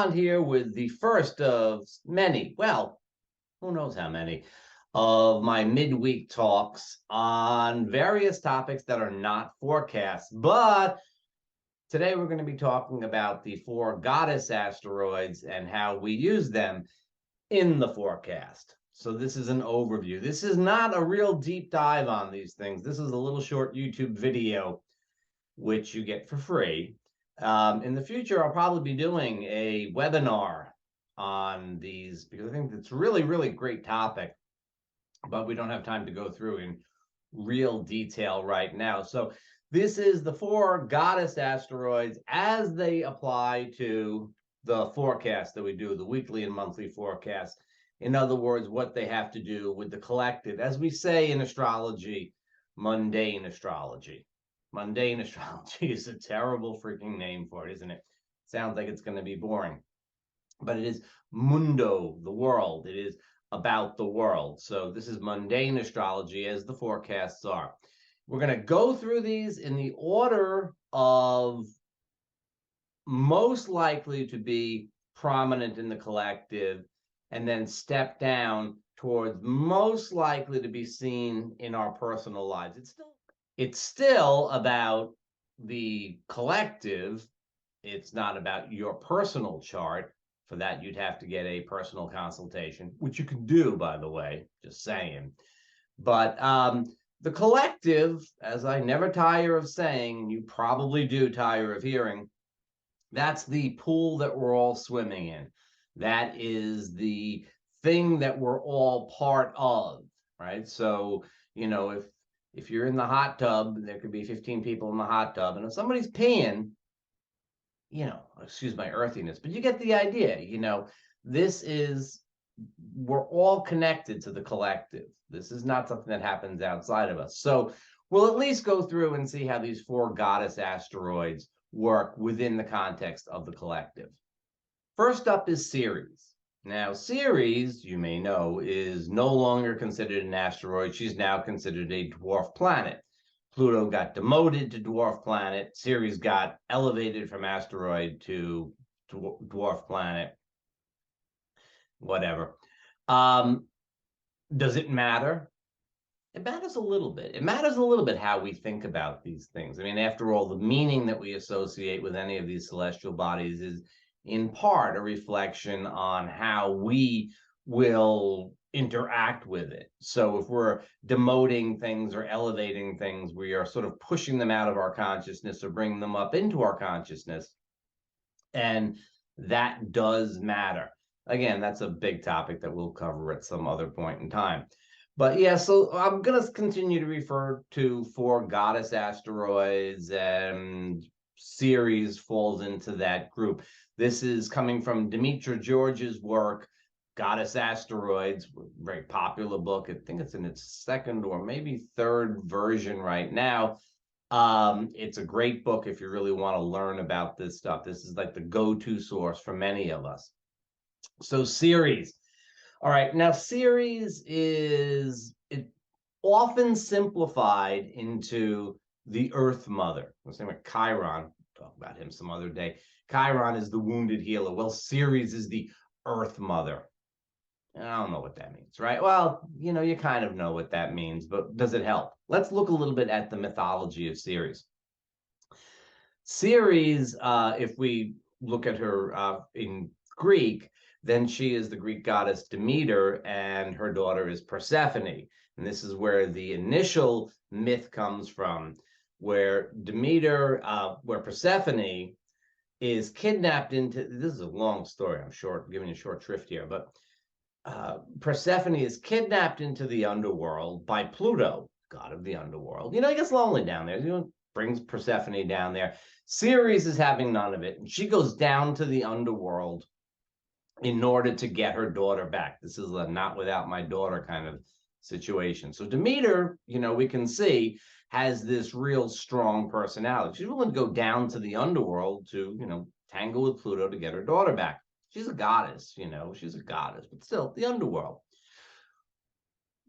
on here with the first of many, well, who knows how many, of my midweek talks on various topics that are not forecasts. But today we're going to be talking about the 4 goddess asteroids and how we use them in the forecast. So this is an overview. This is not a real deep dive on these things. This is a little short YouTube video, which you get for free. In the future, I'll probably be doing a webinar on these because I think it's really, really great topic, but we don't have time to go through in real detail right now. So this is the 4 goddess asteroids as they apply to the forecast that we do, the weekly and monthly forecast. In other words, what they have to do with the collective, as we say in astrology, mundane astrology. Mundane astrology is a terrible freaking name for it, isn't it? Sounds like it's going to be boring. But it is mundo, the world. It is about the world. So this is mundane astrology as the forecasts are. We're going to go through these in the order of most likely to be prominent in the collective, and then step down towards most likely to be seen in our personal lives. It's still about the collective. It's not about your personal chart. For that, you'd have to get a personal consultation, which you can do, by the way, just saying. But the collective, as I never tire of saying, and you probably do tire of hearing, that's the pool that we're all swimming in. That is the thing that we're all part of, right? So, you know, if you're in the hot tub, there could be 15 people in the hot tub, and if somebody's peeing, you know, excuse my earthiness, but you get the idea. You know, we're all connected to the collective. This is not something that happens outside of us. So we'll at least go through and see how these 4 goddess asteroids work within the context of the collective. First up is Ceres. Now, Ceres, you may know, is no longer considered an asteroid. She's now considered a dwarf planet. Pluto got demoted to dwarf planet. Ceres got elevated from asteroid to dwarf planet. Whatever. Does it matter? It matters a little bit. It matters a little bit how we think about these things. I mean, after all, the meaning that we associate with any of these celestial bodies is in part a reflection on how we will interact with it. So if we're demoting things or elevating things, we are sort of pushing them out of our consciousness or bringing them up into our consciousness. And that does matter. Again, that's a big topic that we'll cover at some other point in time. But yeah, so I'm going to continue to refer to 4 goddess asteroids, and Ceres falls into that group. This is coming from Demetra George's work, Goddess Asteroids, very popular book. I think it's in its 2nd or maybe 3rd version right now. It's a great book if you really want to learn about this stuff. This is like the go-to source for many of us. So Ceres. All right, now Ceres is often simplified into the Earth Mother. Let's name it Chiron. Talk about him some other day. Chiron is the wounded healer. Well, Ceres is the Earth Mother. I don't know what that means, right? Well, you know, you kind of know what that means, but does it help? Let's look a little bit at the mythology of Ceres. Ceres, if we look at her in Greek, then she is the Greek goddess Demeter, and her daughter is Persephone. And this is where the initial myth comes from, where Demeter, where Persephone is kidnapped into, this is a long story, I'm giving you a short shrift here, but Persephone is kidnapped into the underworld by Pluto, god of the underworld. You know, he gets lonely down there. You know, brings Persephone down there. Ceres is having none of it, and she goes down to the underworld in order to get her daughter back. This is a not without my daughter kind of situation. So Demeter, you know, we can see, has this real strong personality. She's willing to go down to the underworld to, you know, tangle with Pluto to get her daughter back. She's a goddess, you know, she's a goddess, but still the underworld.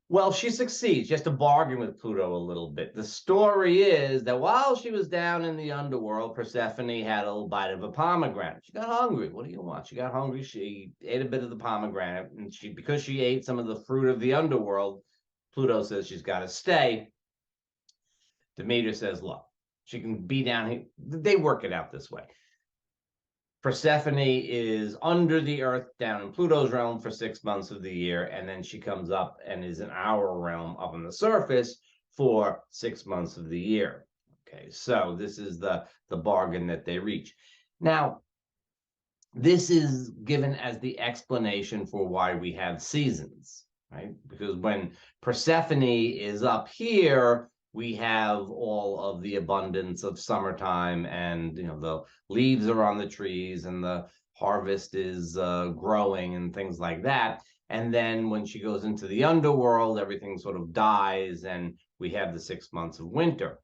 Well, she succeeds. She has to bargain with Pluto a little bit. The story is that while she was down in the underworld, Persephone had a little bite of a pomegranate. She got hungry. What do you want? She got hungry. She ate a bit of the pomegranate, and because she ate some of the fruit of the underworld, Pluto says she's got to stay. Demeter says, look, she can be down here. They work it out this way. Persephone is under the earth down in Pluto's realm for 6 months of the year, and then she comes up and is in our realm up on the surface for 6 months of the year. Okay, so this is the bargain that they reach. Now, this is given as the explanation for why we have seasons, right? Because when Persephone is up here, we have all of the abundance of summertime, and the leaves are on the trees and the harvest is growing and things like that. And then when she goes into the underworld, everything sort of dies and we have the 6 months of winter.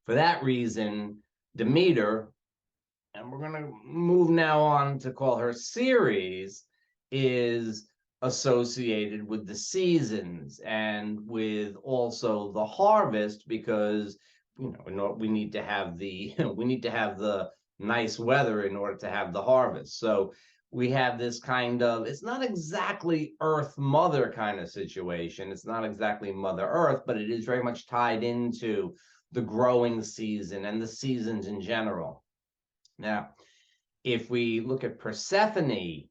For that reason, Demeter, and we're going to move now on to call her Ceres, is associated with the seasons and with also the harvest, because we need to have the we need to have the nice weather in order to have the harvest. So we have this kind of, it's not exactly Earth Mother kind of situation. It's not exactly Mother Earth, but it is very much tied into the growing season and the seasons in general. Now, if we look at Persephone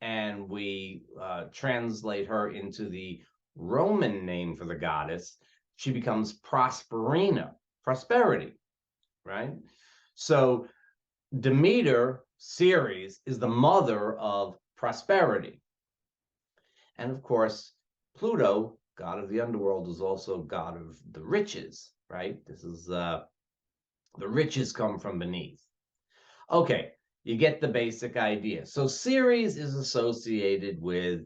and we translate her into the Roman name for the goddess, she becomes Prosperina, prosperity, right? So Demeter, Ceres, is the mother of prosperity. And of course, Pluto, god of the underworld, is also god of the riches, right? This is the riches come from beneath. Okay, you get the basic idea. So Ceres is associated with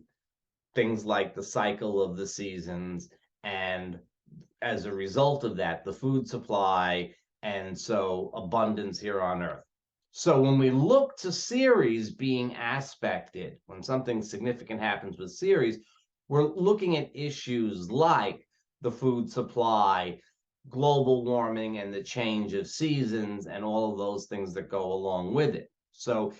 things like the cycle of the seasons, and as a result of that, the food supply, and so abundance here on Earth. So when we look to Ceres being aspected, when something significant happens with Ceres, we're looking at issues like the food supply, global warming, and the change of seasons, and all of those things that go along with it. So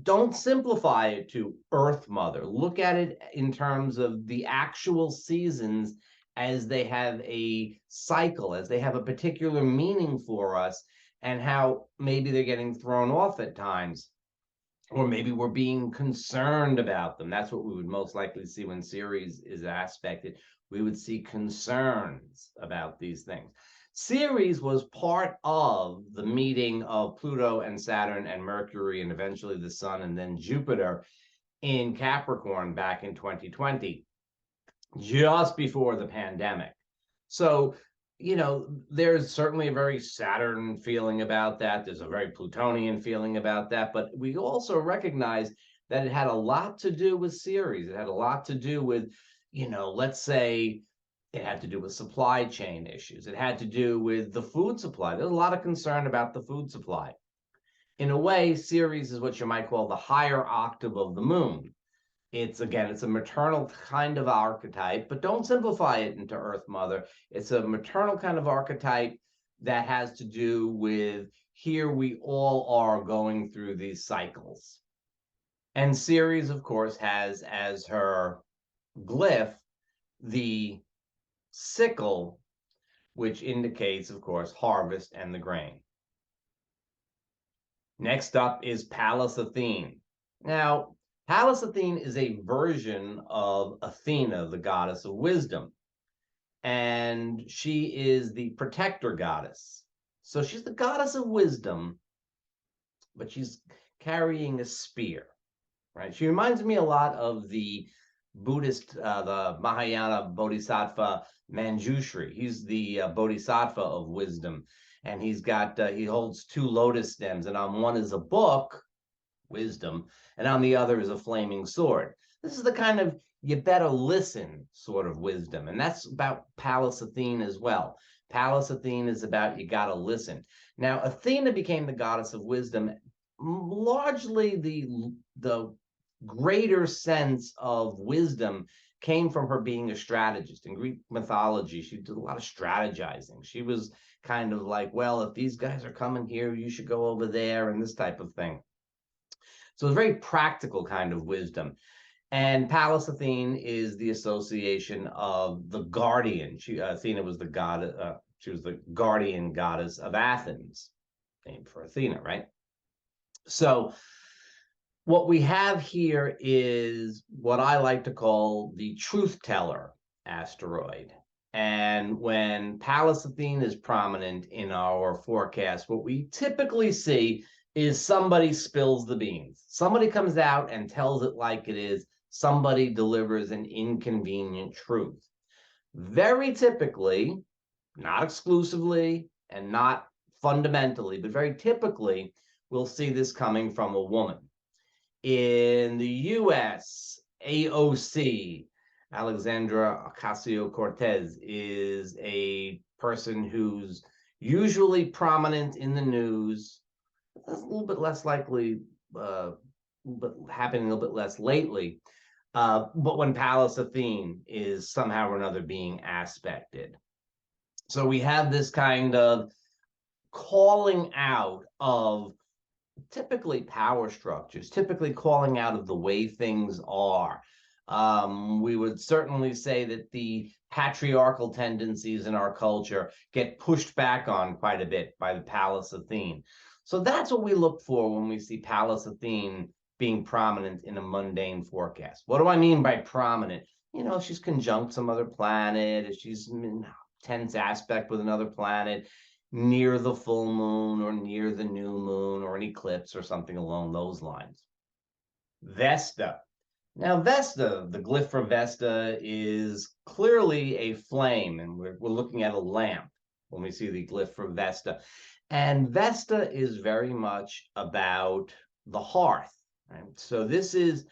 don't simplify it to Earth Mother. Look at it in terms of the actual seasons as they have a cycle, as they have a particular meaning for us, and how maybe they're getting thrown off at times, or maybe we're being concerned about them. That's what we would most likely see when Ceres is aspected. We would see concerns about these things. Ceres was part of the meeting of Pluto and Saturn and Mercury and eventually the Sun and then Jupiter in Capricorn back in 2020, just before the pandemic. So, there's certainly a very Saturn feeling about that. There's a very Plutonian feeling about that. But we also recognize that it had a lot to do with Ceres. It had a lot to do with, let's say, it had to do with supply chain issues. It had to do with the food supply. There's a lot of concern about the food supply. In a way, Ceres is what you might call the higher octave of the moon. It's a maternal kind of archetype, but don't simplify it into Earth Mother. It's a maternal kind of archetype that has to do with here we all are going through these cycles. And Ceres, of course, has as her glyph the sickle, which indicates, of course, harvest and the grain. Next up is Pallas Athene. Now, Pallas Athene is a version of Athena, the goddess of wisdom. And she is the protector goddess. So she's the goddess of wisdom, but she's carrying a spear, right? She reminds me a lot of the Buddhist, the Mahayana Bodhisattva Manjushri. He's the Bodhisattva of wisdom. And he holds 2 lotus stems, and on one is a book, wisdom, and on the other is a flaming sword. This is the kind of you better listen sort of wisdom, and that's about Pallas Athene as well. Pallas Athene is about you gotta listen. Now, Athena became the goddess of wisdom. Largely, the greater sense of wisdom came from her being a strategist. In Greek mythology, she did a lot of strategizing. She was kind of like, well, if these guys are coming here, you should go over there, and this type of thing. So it's very practical kind of wisdom. And Pallas Athene is the association of the guardian. Athena was the god. She was the guardian goddess of Athens, named for Athena, right? So what we have here is what I like to call the truth teller asteroid. And when Pallas Athene is prominent in our forecast, what we typically see is somebody spills the beans. Somebody comes out and tells it like it is. Somebody delivers an inconvenient truth. Very typically, not exclusively and not fundamentally, but very typically, we'll see this coming from a woman. In the US, AOC, Alexandra Ocasio-Cortez, is a person who's usually prominent in the news, a little bit less likely, but happening a little bit less lately. But when Pallas Athene is somehow or another being aspected. So we have this kind of calling out of typically power structures, typically calling out of the way things are. We would certainly say that the patriarchal tendencies in our culture get pushed back on quite a bit by the Pallas Athene. So that's what we look for when we see Pallas Athene being prominent in a mundane forecast. What do I mean by prominent? You know, she's conjunct some other planet, she's in tense aspect with another planet, near the full moon or near the new moon or an eclipse or something along those lines. Vesta. Now, Vesta, the glyph for Vesta is clearly a flame, and we're looking at a lamp when we see the glyph for Vesta. And Vesta is very much about the hearth. Right? So this is,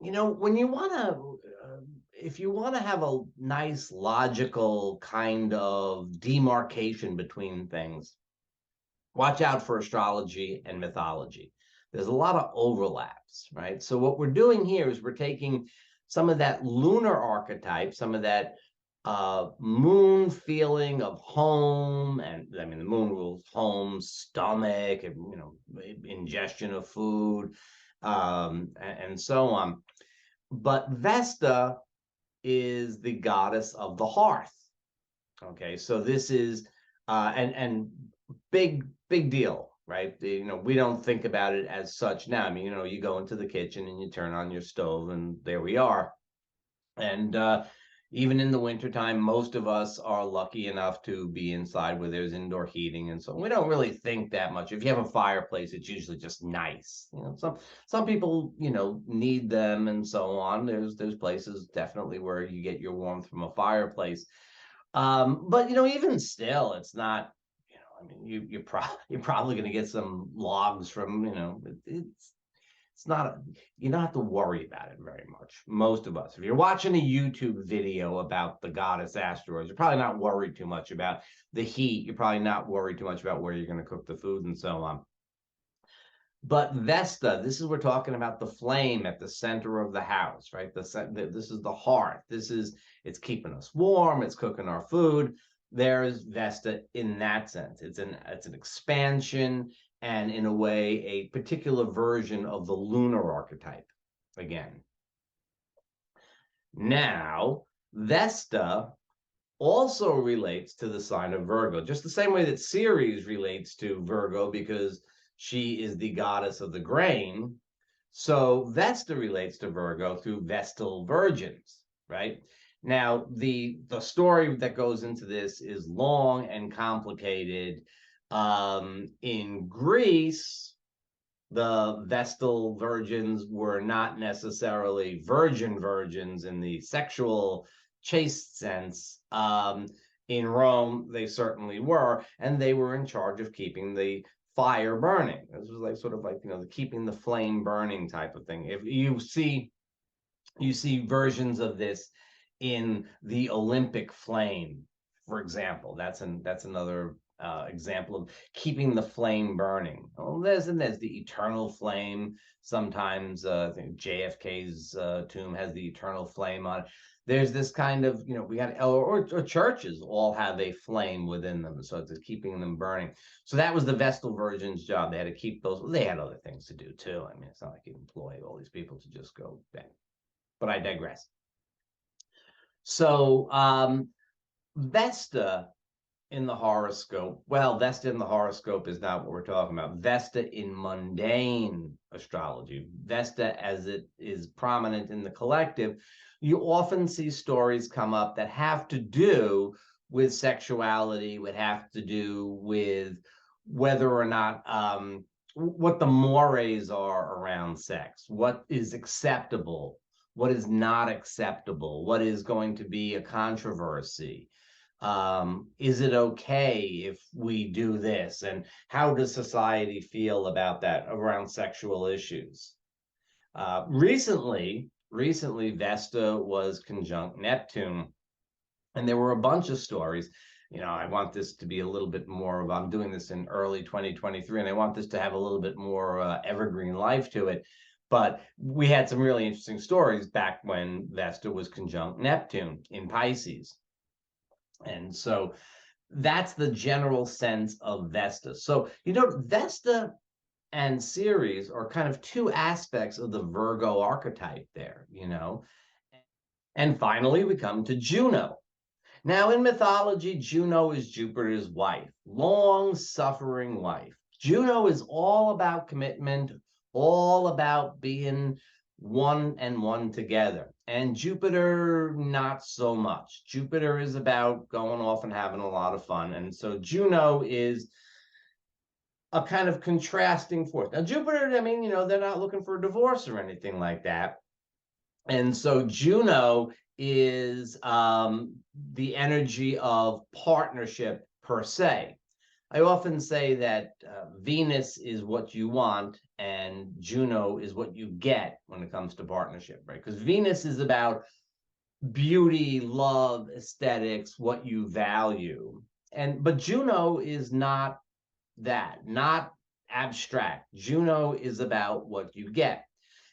you know, when you want to, if you want to have a nice logical kind of demarcation between things, watch out for astrology and mythology. There's a lot of overlaps, right? So what we're doing here is we're taking some of that lunar archetype, some of that moon feeling of home, and I mean the moon rules home, stomach, and you know, ingestion of food, and so on. But Vesta is the goddess of the hearth. Okay, so this is and big deal, right? You know, we don't think about it as such now. I mean, you know, you go into the kitchen and you turn on your stove, and there we are. And even in the wintertime, most of us are lucky enough to be inside where there's indoor heating, and so we don't really think that much. If you have a fireplace, it's usually just nice. You know, some people, you know, need them and so on. There's places definitely where you get your warmth from a fireplace. But you know, even still, it's not. You know, I mean, you're probably going to get some logs from. You know, it's not, you don't have to worry about it very much. Most of us, if you're watching a YouTube video about the goddess asteroids, you're probably not worried too much about the heat. You're probably not worried too much about where you're going to cook the food and so on. But Vesta, this is, we're talking about the flame at the center of the house, right? This is the hearth. It's keeping us warm. It's cooking our food. There's Vesta in that sense. It's an expansion, and in a way, a particular version of the lunar archetype again. Now, Vesta also relates to the sign of Virgo, just the same way that Ceres relates to Virgo because she is the goddess of the grain. So Vesta relates to Virgo through Vestal virgins, right? Now, the story that goes into this is long and complicated. In Greece, the Vestal virgins were not necessarily virgins in the sexual chaste sense. In Rome, they certainly were, and they were in charge of keeping the fire burning. This was like sort of like, you know, the keeping the flame burning type of thing. If you see versions of this in the Olympic flame, for example. That's another example of keeping the flame burning. Well, there's the eternal flame. Sometimes I think JFK's tomb has the eternal flame on it. There's this kind of, we got, or churches all have a flame within them, so it's keeping them burning. So that was the Vestal Virgin's job. They had to keep those. Well, they had other things to do too. I mean, it's not like you employ all these people to just go bang. But I digress. So Vesta in the horoscope. Well, Vesta in the horoscope is not what we're talking about. Vesta in mundane astrology, Vesta as it is prominent in the collective, you often see stories come up that have to do with sexuality, would have to do with whether or not what the mores are around sex, what is acceptable, what is not acceptable, what is going to be a controversy. Is it okay if we do this? And how does society feel about that around sexual issues? Recently, Vesta was conjunct Neptune, and there were a bunch of stories. I want this to be a little bit more of, I'm doing this in early 2023, and I want this to have a little bit more evergreen life to it. But we had some really interesting stories back when Vesta was conjunct Neptune in Pisces. And so that's the general sense of Vesta. So, Vesta and Ceres are kind of two aspects of the Virgo archetype there, And finally, we come to Juno. Now, in mythology, Juno is Jupiter's wife, long-suffering wife. Juno is all about commitment, all about being one and one together. And Jupiter, not so much. Jupiter is about going off and having a lot of fun. And so Juno is a kind of contrasting force. Now, Jupiter, I mean, they're not looking for a divorce or anything like that. And so Juno is the energy of partnership per se. I often say that Venus is what you want and Juno is what you get when it comes to partnership, right? Because Venus is about beauty, love, aesthetics, what you value. But Juno is not that, not abstract. Juno is about what you get.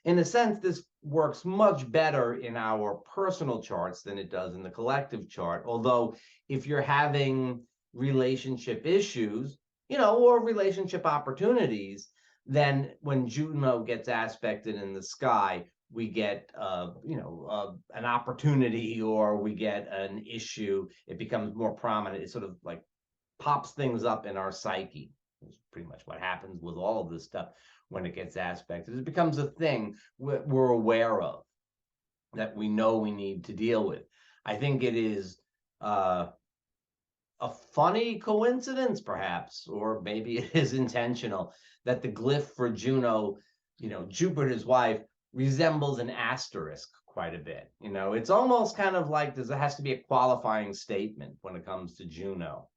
In a sense, this works much better in our personal charts than it does in the collective chart. Although if you're having relationship issues, or relationship opportunities, then when Juno gets aspected in the sky, we get, an opportunity or we get an issue. It becomes more prominent. It sort of like pops things up in our psyche. It's pretty much what happens with all of this stuff when it gets aspected. It becomes a thing we're aware of, that we know we need to deal with. I think it is a funny coincidence, perhaps, or maybe it is intentional, that the glyph for Juno, Jupiter's wife, resembles an asterisk quite a bit. It's almost kind of like there has to be a qualifying statement when it comes to Juno.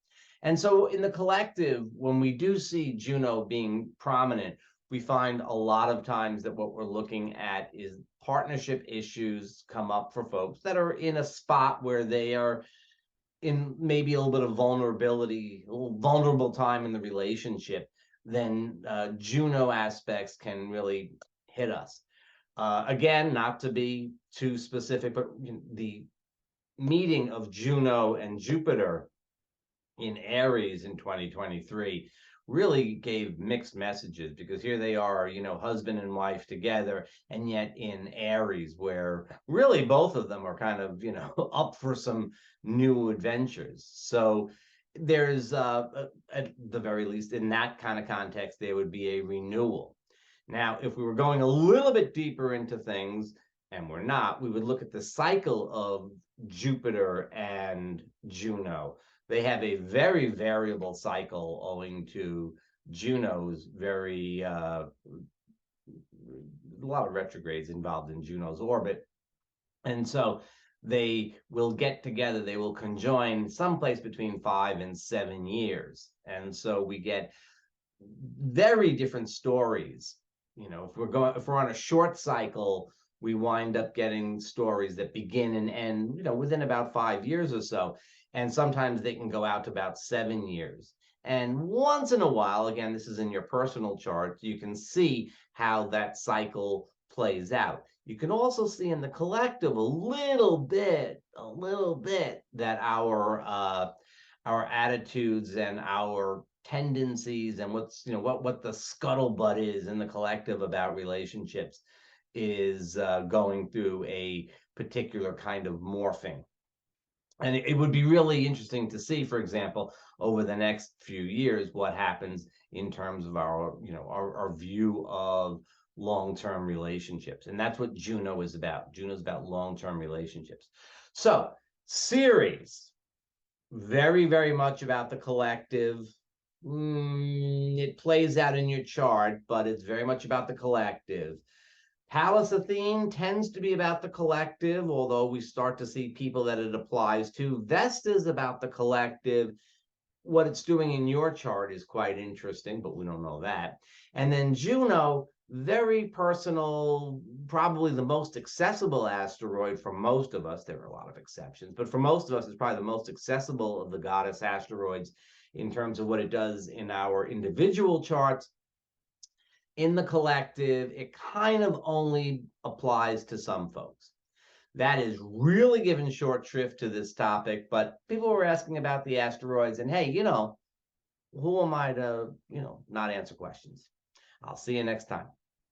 And so in the collective, when we do see Juno being prominent, we find a lot of times that what we're looking at is partnership issues come up for folks that are in a spot where they are in maybe a little bit of vulnerability, a little vulnerable time in the relationship. Then Juno aspects can really hit us. Again, not to be too specific, but the meeting of Juno and Jupiter in Aries in 2023 really gave mixed messages, because here they are, husband and wife together, and yet in Aries, where really both of them are kind of, up for some new adventures. So there's, at the very least, in that kind of context, there would be a renewal. Now, if we were going a little bit deeper into things, and we're not, we would look at the cycle of Jupiter and Juno. They have a very variable cycle owing to Juno's very, a lot of retrogrades involved in Juno's orbit. And so they will get together, they will conjoin someplace between 5 and 7 years. And so we get very different stories. If we're on a short cycle, we wind up getting stories that begin and end, within about 5 years or so. And sometimes they can go out to about 7 years. And once in a while, again, this is in your personal chart, you can see how that cycle plays out. You can also see in the collective a little bit that our attitudes and our tendencies and what's what the scuttlebutt is in the collective about relationships is going through a particular kind of morphing. And it would be really interesting to see, for example, over the next few years, what happens in terms of our view of long-term relationships. And that's what Juno is about. Juno is about long-term relationships. So Ceres, very, very much about the collective. It plays out in your chart, but it's very much about the collective. Pallas Athene tends to be about the collective, although we start to see people that it applies to. Vesta is about the collective. What it's doing in your chart is quite interesting, but we don't know that. And then Juno, very personal, probably the most accessible asteroid for most of us. There are a lot of exceptions, but for most of us, it's probably the most accessible of the goddess asteroids in terms of what it does in our individual charts. In the collective, it kind of only applies to some folks. That is really giving short shrift to this topic, but people were asking about the asteroids, and hey, who am I to, not answer questions? I'll see you next time.